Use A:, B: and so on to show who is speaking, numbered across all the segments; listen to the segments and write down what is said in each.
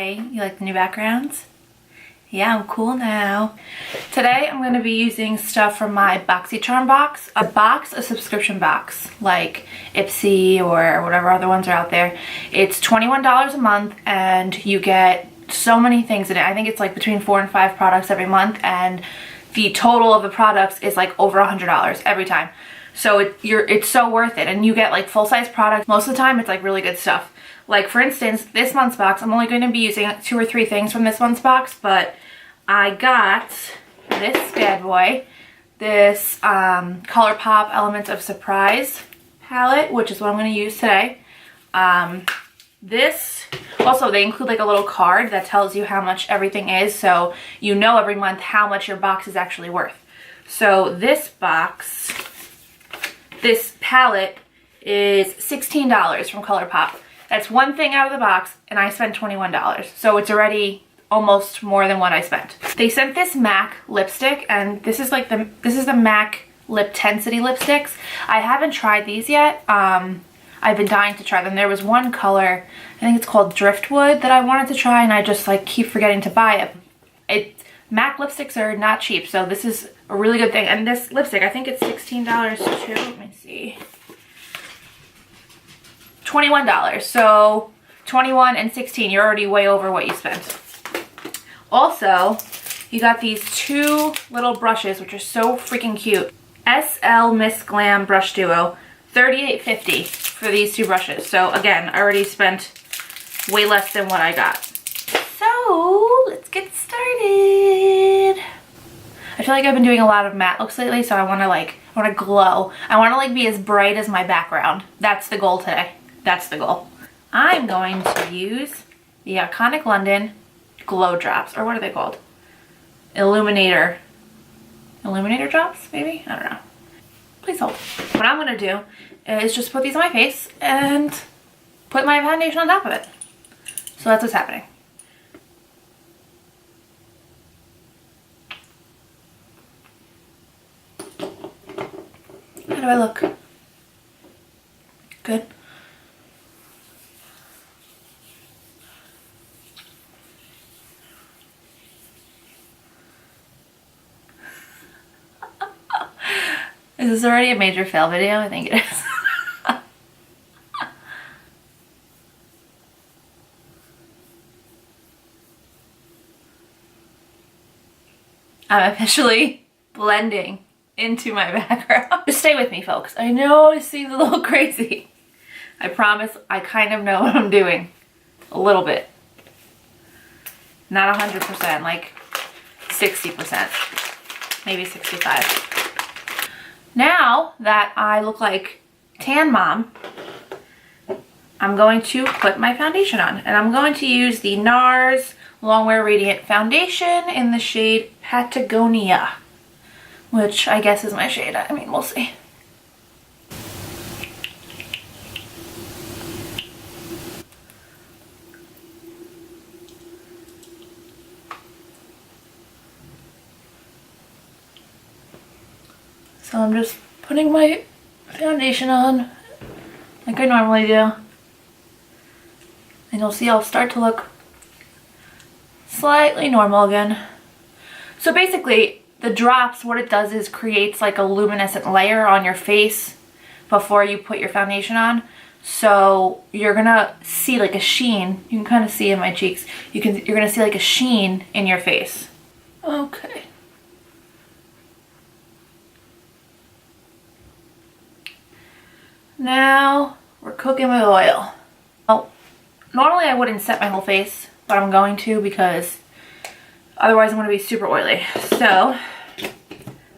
A: Hey, you like the new backgrounds? Yeah, I'm cool now. Today I'm going to be using stuff from my BOXYCHARM box. A box, a subscription box, like Ipsy or whatever other ones are out there. It's $21 a month and you get so many things in it. I think it's like between 4 and 5 products every month, and the total of the products is like over $100 every time. So it's so worth it, and you get like full-size products. Most of the time it's like really good stuff. Like for instance, this month's box, I'm only going to be using 2 or 3 things from this month's box, but I got this bad boy, this Colourpop Elements of Surprise palette, which is what I'm going to use today. Also they include like a little card that tells you how much everything is, so you know every month how much your box is actually worth. So this box, this palette is $16 from Colourpop. That's one thing out of the box, and I spent $21. So it's already almost more than what I spent. They sent this MAC lipstick, and this is the MAC Lip Tensity lipsticks. I haven't tried these yet. I've been dying to try them. There was one color, I think it's called Driftwood, that I wanted to try, and I just like keep forgetting to buy it. MAC lipsticks are not cheap, so this is a really good thing. And this lipstick, I think it's $16 too. Let me see. $21. So 21 and 16, you're already way over what you spent. Also, you got these 2 little brushes, which are so freaking cute. SL Miss Glam Brush Duo, $38.50 for these 2 brushes. So again, I already spent way less than what I got. So let's get started. I feel like I've been doing a lot of matte looks lately, so I want to glow. I want to like be as bright as my background. That's the goal today. That's the goal. I'm going to use the Iconic London Glow Drops, or what are they called? Illuminator drops, maybe? I don't know. Please hold. What I'm going to do is just put these on my face and put my foundation on top of it. So that's what's happening. How do I look? Good. Is this already a major fail video? I think it is. I'm officially blending into my background. Just stay with me, folks. I know it seems a little crazy. I promise I kind of know what I'm doing. A little bit. Not 100%, like 60%. Maybe 65%. Now that I look like Tan Mom, I'm going to put my foundation on. And I'm going to use the NARS Longwear Radiant Foundation in the shade Patagonia, which I guess is my shade. I mean, we'll see. So I'm just putting my foundation on like I normally do. And you'll see I'll start to look slightly normal again. So basically, the drops, what it does is creates like a luminescent layer on your face before you put your foundation on. So you're gonna see like a sheen. You can kind of see in my cheeks. You're gonna see like a sheen in your face. Okay. Now we're cooking with oil. Well, normally I wouldn't set my whole face, but I'm going to because otherwise I'm going to be super oily. So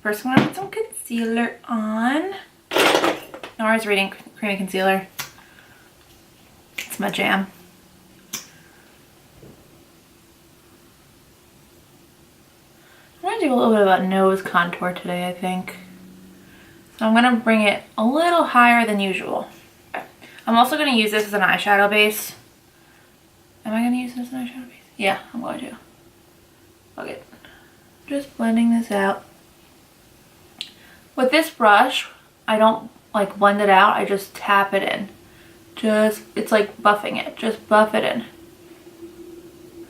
A: first I'm going to put some concealer on. NARS Radiant Creamy Concealer. It's my jam. I'm going to do a little bit of a nose contour today, I think. So I'm going to bring it a little higher than usual. I'm also going to use this as an eyeshadow base. Am I going to use this as an eyeshadow base? Yeah, I'm going to. Okay. Just blending this out. With this brush, I don't like blend it out. I just tap it in. It's like buffing it. Just buff it in.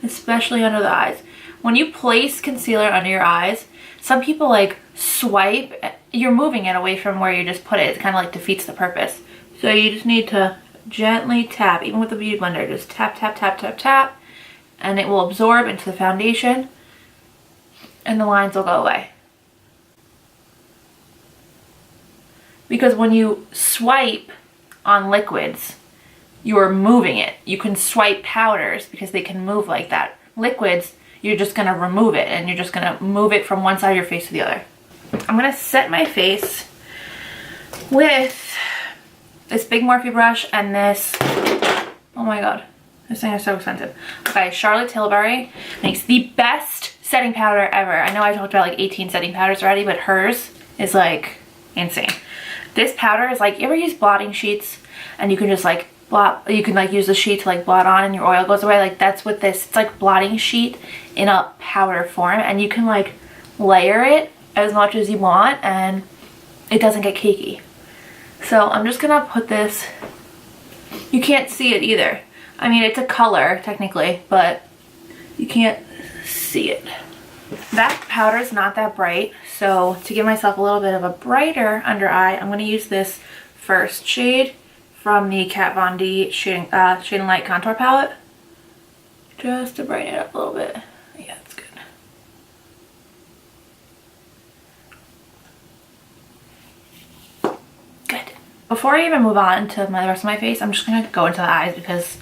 A: especially under the eyes. When you place concealer under your eyes, some people like swipe, you're moving it away from where you just put it. It kind of like defeats the purpose. So you just need to gently tap, even with the beauty blender, just tap, tap, tap, tap, tap, and it will absorb into the foundation and the lines will go away. Because when you swipe on liquids, you're moving it. You can swipe powders because they can move like that. Liquids, you're just gonna remove it and you're just gonna move it from one side of your face to the other. I'm gonna set my face with this big Morphe brush and this, oh my god, this thing is so expensive. Okay, Charlotte Tilbury makes the best setting powder ever. I know I talked about like 18 setting powders already, but hers is like insane. This powder is like, you ever use blotting sheets and you can just like blot, you can like use the sheet to like blot on and your oil goes away? Like that's what this, it's like blotting sheet in a powder form, and you can like layer it as much as you want and it doesn't get cakey. So I'm just gonna put this, you can't see it either. I mean, it's a color technically, but you can't see it. That powder is not that bright, so to give myself a little bit of a brighter under eye, I'm gonna use this first shade from the Kat Von D Shade and Light Contour Palette, just to brighten it up a little bit. Yeah, that's good. Good. Before I even move on to the rest of my face, I'm just gonna go into the eyes because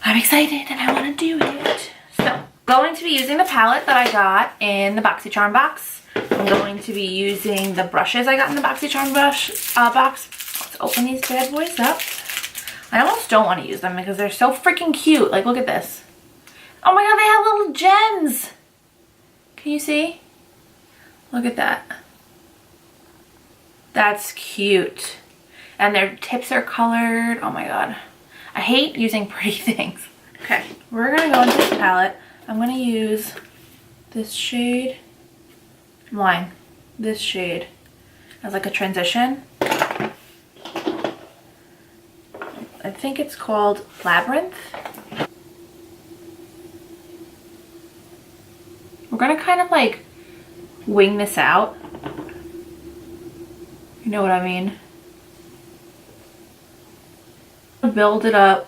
A: I'm excited and I wanna do it. So, going to be using the palette that I got in the BOXYCHARM box. I'm going to be using the brushes I got in the BOXYCHARM brush box. Let's open these bad boys up. I almost don't want to use them because they're so freaking cute. Like, look at this. Oh my god, they have little gems. Can you see? Look at that. That's cute. And their tips are colored. Oh my god. I hate using pretty things. Okay, we're gonna go into this palette. I'm gonna use this shade, line, this shade as like a transition. I think it's called Labyrinth. We're gonna kind of like wing this out. You know what I mean? Build it up.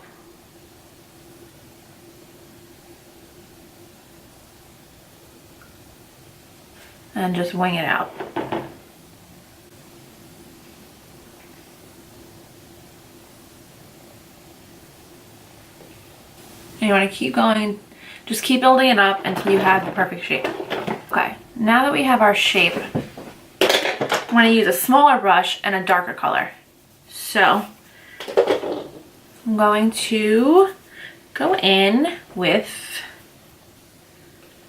A: And just wing it out. And you want to keep going, just keep building it up until you have the perfect shape. Okay, now that we have our shape, I'm going to use a smaller brush and a darker color. So I'm going to go in with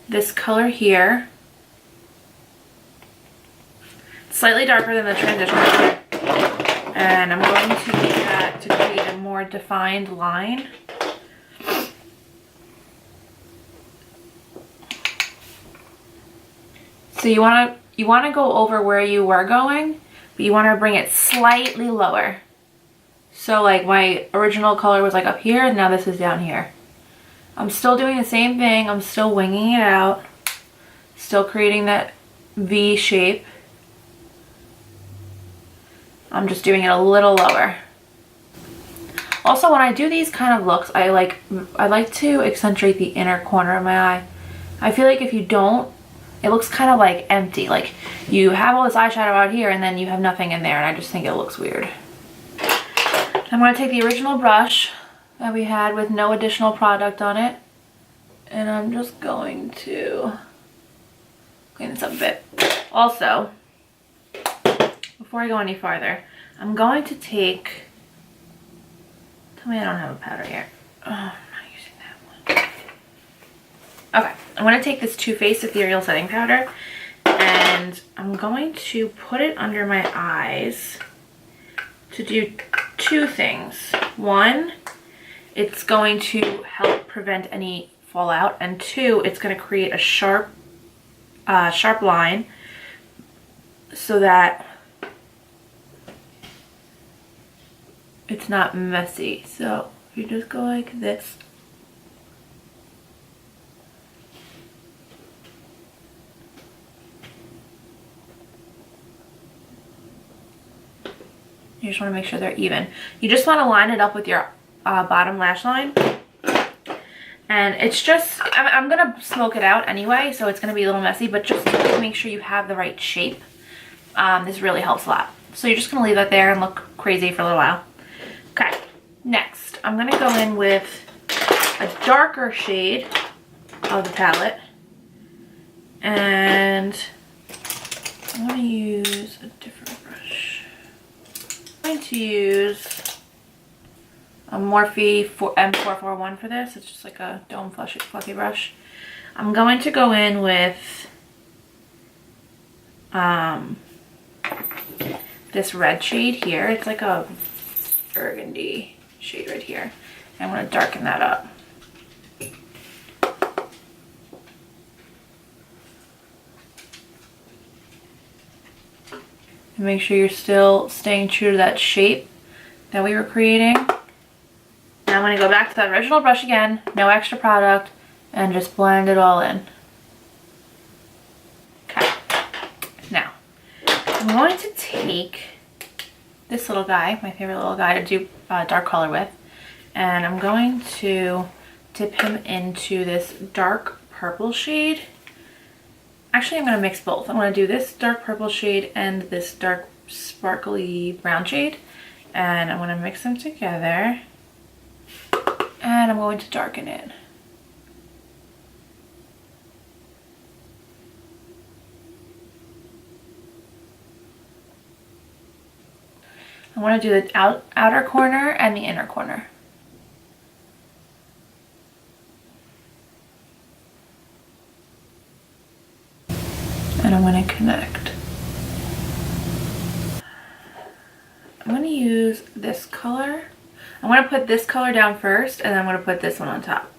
A: this color here. Slightly darker than the transition color. And I'm going to use that to create a more defined line. So you want to go over where you were going, but you want to bring it slightly lower. So like my original color was like up here, and now this is down here. I'm still doing the same thing. I'm still winging it out. Still creating that V shape. I'm just doing it a little lower. Also, when I do these kind of looks, I like to accentuate the inner corner of my eye. I feel like if you don't, it looks kind of like empty. Like you have all this eyeshadow out here and then you have nothing in there, and I just think it looks weird. I'm going to take the original brush that we had with no additional product on it, and I'm just going to clean this up a bit. Also, before I go any farther, I'm going to take, tell me I don't have a powder here. Oh, I'm not using that one. Okay, I'm going to take this Too Faced Ethereal Setting Powder, and I'm going to put it under my eyes to do two things. One, it's going to help prevent any fallout, and two, it's going to create a sharp line so that it's not messy. So you just go like this. You just want to make sure they're even. You just want to line it up with your bottom lash line. And it's just, I'm going to smoke it out anyway, so it's going to be a little messy, but just to make sure you have the right shape. This really helps a lot. So you're just going to leave that there and look crazy for a little while. Okay, next, I'm going to go in with a darker shade of the palette. And I'm going to use a different brush. I'm going to use a Morphe M441 for this. It's just like a dome fluffy brush. I'm going to go in with this red shade here. It's like a burgundy shade right here. I'm going to darken that up. And make sure you're still staying true to that shape that we were creating. Now I'm going to go back to that original brush again, no extra product, and just blend it all in. Okay. Now, I'm going to take this little guy, my favorite little guy to do dark color with, and I'm going to dip him into this dark purple shade. Actually, I'm going to mix both. I'm going to do this dark purple shade and this dark sparkly brown shade. And I'm going to mix them together. And I'm going to darken it. I want to do the outer corner and the inner corner. And I'm going to connect. I'm going to use this color. I'm going to put this color down first, and then I'm going to put this one on top.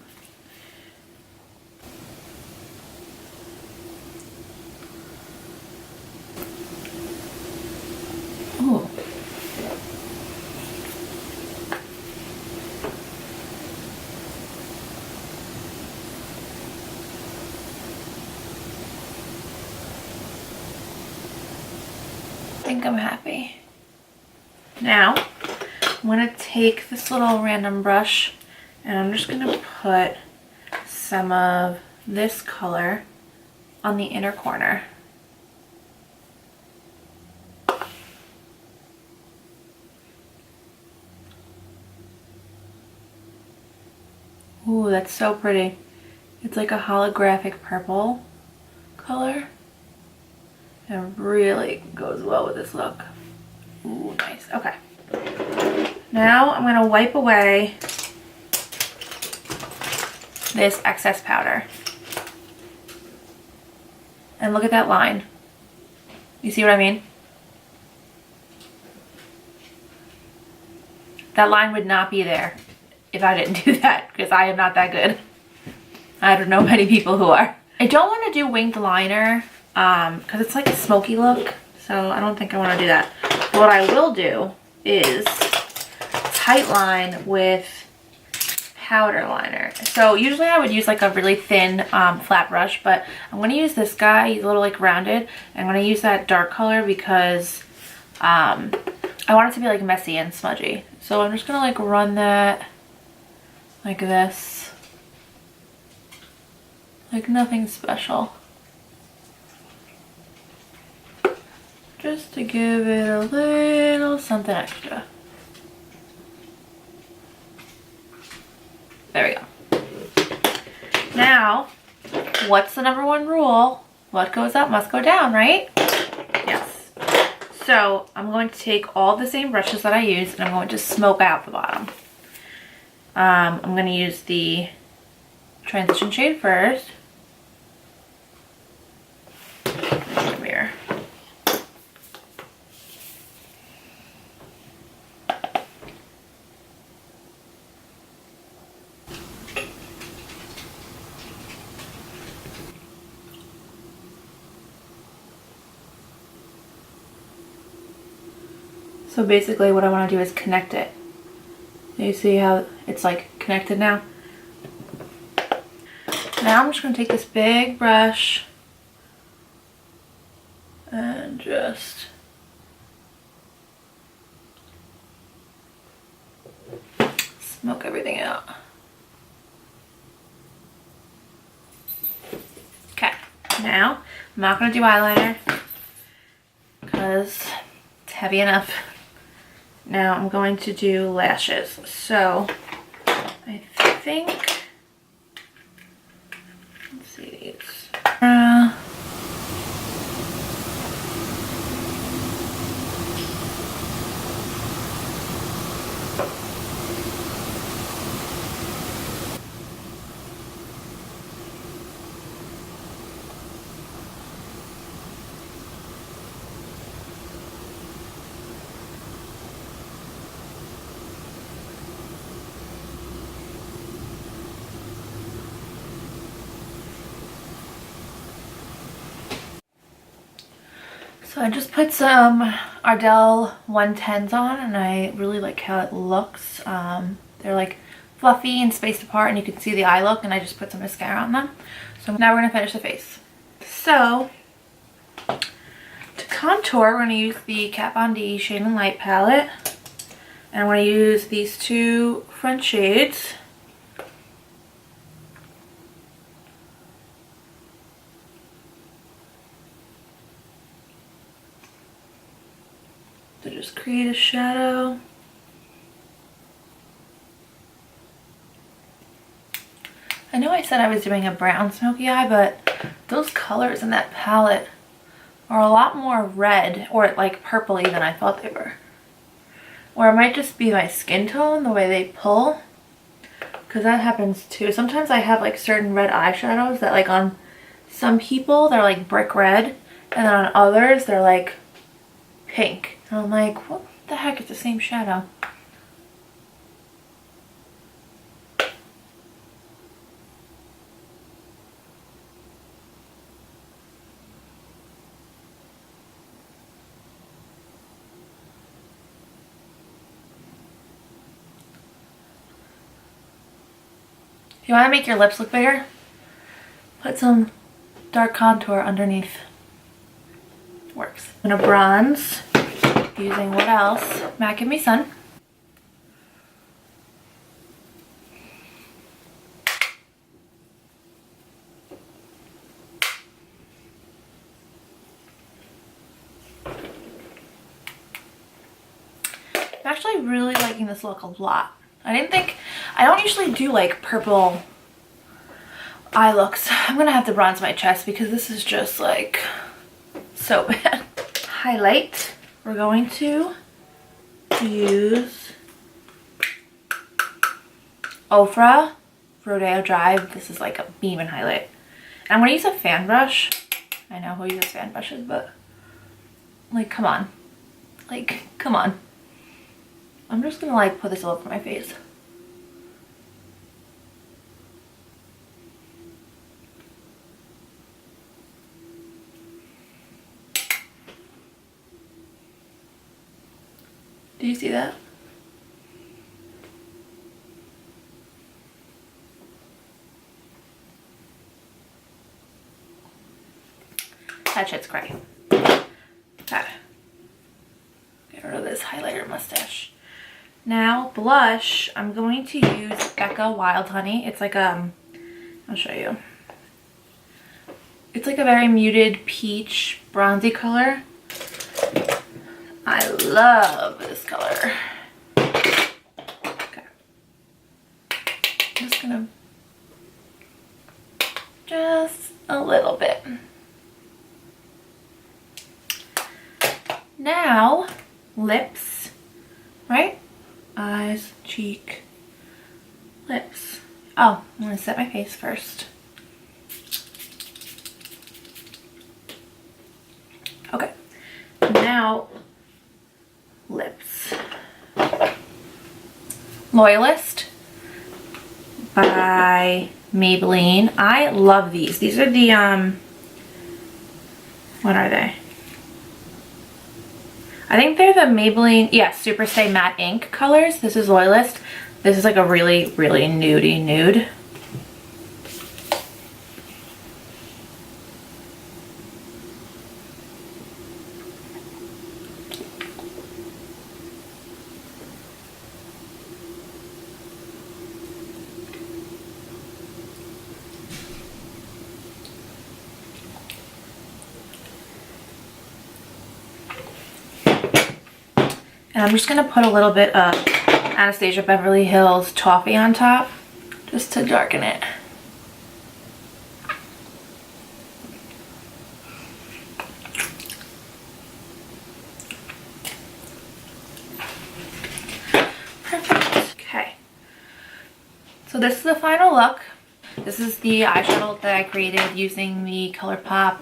A: Ooh. I think I'm happy. Now, I'm going to take this little random brush and I'm just going to put some of this color on the inner corner. Ooh, that's so pretty. It's like a holographic purple color. It really goes well with this look. Ooh, nice. Okay. Now I'm going to wipe away this excess powder. And look at that line. You see what I mean? That line would not be there if I didn't do that, because I am not that good. I don't know many people who are. I don't want to do winged liner because it's like a smoky look, so I don't think I want to do that. But what I will do is tight line with powder liner. So usually I would use like a really thin flat brush, but I'm going to use this guy. He's a little like rounded. I'm going to use that dark color because I want it to be like messy and smudgy. So I'm just going to like run that like this. Like nothing special. Just to give it a little something extra. There we go. Now, what's the #1 rule? What goes up must go down, right? Yes. So I'm going to take all the same brushes that I used and I'm going to smoke out the bottom. I'm going to use the transition shade first. Come here. So basically what I want to do is connect it. You see how it's like connected now? Now I'm just going to take this big brush and just smoke everything out. Okay, now I'm not going to do eyeliner because it's heavy enough. Now I'm going to do lashes. So I think, let's see these. So I just put some Ardell 110s on and I really like how it looks. They're like fluffy and spaced apart and you can see the eye look, and I just put some mascara on them. So now we're going to finish the face. So to contour, we're going to use the Kat Von D Shade and Light palette. And I'm going to use these two front shades. To just create a shadow. I know I said I was doing a brown smoky eye, but those colors in that palette are a lot more red or like purpley than I thought they were. Or it might just be my skin tone, the way they pull, because that happens too. Sometimes I have like certain red eyeshadows that like on some people they're like brick red, and then on others they're like pink. And I'm like, what the heck, it's the same shadow. If you want to make your lips look bigger, put some dark contour underneath. Works. I'm gonna bronze using what else? MAC Give Me Sun. I'm actually really liking this look a lot. I don't usually do like purple eye looks. I'm gonna have to bronze my chest because this is just like so bad. Highlight. We're going to use OFRA Rodeo Drive. This is like a beam and highlight. And I'm going to use a fan brush. I know who uses fan brushes, but like, come on. Like, come on. I'm just going to like put this all over my face. Do you see that? That shit's great. Okay. Get rid of this highlighter mustache. Now, blush, I'm going to use Becca Wild Honey. It's like I'll show you. It's like a very muted peach bronzy color. I love this color. Okay. I'm just gonna, just a little bit. Now, lips, right? Eyes, cheek, lips. Oh, I'm gonna set my face first. Okay, now lips. Loyalist by Maybelline. I love these. These are the what are they? I think they're the Maybelline, yeah, Super Stay Matte Ink colors. This is Loyalist. This is like a really, really nudie nude. And I'm just going to put a little bit of Anastasia Beverly Hills Toffee on top just to darken it. Perfect. Okay. So this is the final look. This is the eyeshadow that I created using the Colourpop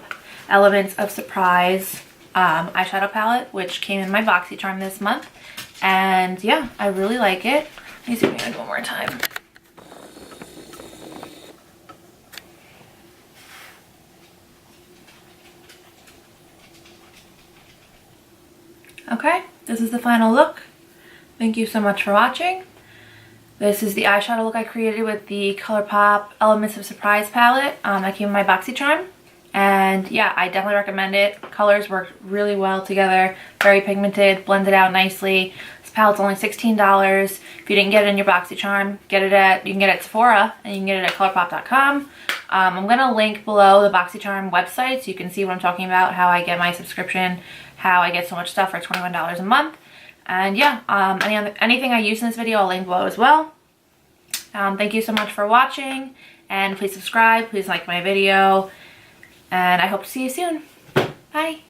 A: Elements of Surprise eyeshadow palette, which came in my BOXYCHARM this month. And yeah, I really like it. Let me zoom in one more time. Okay, this is the final look. Thank you so much for watching. This is the eyeshadow look I created with the Colourpop Elements of Surprise palette that came in my BOXYCHARM. And yeah, I definitely recommend it. Colors work really well together. Very pigmented, blended out nicely. This palette's only $16. If you didn't get it in your BOXYCHARM, you can get it at Sephora and you can get it at Colourpop.com. I'm going to link below the BOXYCHARM website so you can see what I'm talking about, how I get my subscription, how I get so much stuff for $21 a month. And yeah, anything I use in this video I'll link below as well. Thank you so much for watching, and please subscribe, please like my video, and I hope to see you soon. Bye!